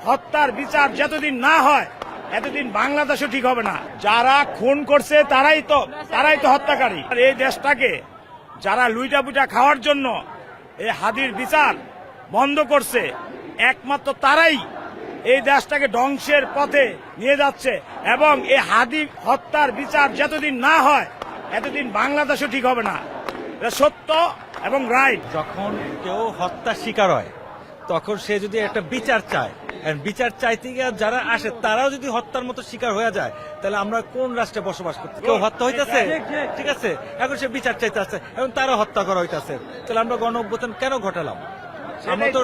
হত্যার বিচার যতদিন না হয় এতদিন বাংলাদেশও ঠিক হবে না। যারা খুন করছে তারাই তো হত্যাকারী। আর এই দেশটাকে যারা লুইটা পুইটা খাওয়ার জন্য এই হাদির বিচার বন্ধ করছে, একমাত্র তারাই এই দেশটাকে ধ্বংসের পথে নিয়ে যাচ্ছে। এবং এই হাদি হত্যার বিচার যতদিন না হয় এতদিন বাংলাদেশও ঠিক হবে না। এটা সত্য এবং রাইট। যখন কেউ হত্যা শিকার হয় তখন সে যদি একটা বিচার চায়, বিচার চাইতে গিয়ে যারা আসে তারাও যদি হত্যার মতো শিকার হয়ে যায়, তাহলে আমরা কোন রাষ্ট্রে বসবাস করছি? কেউ হত্যা হইতেছে, ঠিক আছে, এখন সে বিচার চাইতে আসছে, এখন তারা হত্যা করা হইতেছে, তাহলে আমরা গণ অভ্যুত্থান কেন ঘটালাম? আমরা তো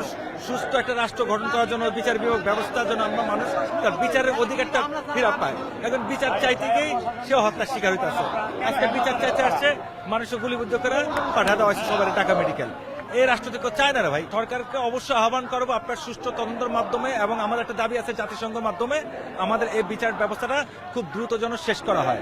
সুস্থ একটা রাষ্ট্র গঠন করার জন্য, বিচার বিভাগ ব্যবস্থার জন্য আমরা মানুষ তার বিচারের অধিকারটা ফিরে পায়। এখন বিচার চাইতে গিয়েই সে হত্যার শিকার হইতেছে। আজকে বিচার চাইতে আসছে, মানুষকে গুলিবিদ্ধ করে পাঠা দেওয়া হয়েছে সবার ঢাকা মেডিকেল। এই রাষ্ট্র থেকে চায় না রে ভাই। সরকারকে অবশ্যই আহ্বান করবো আপনার সুষ্ঠু তদন্তের মাধ্যমে, এবং আমাদের একটা দাবি আছে জাতিসংঘের মাধ্যমে আমাদের এই বিচার ব্যবস্থাটা খুব দ্রুত যেন শেষ করা হয়।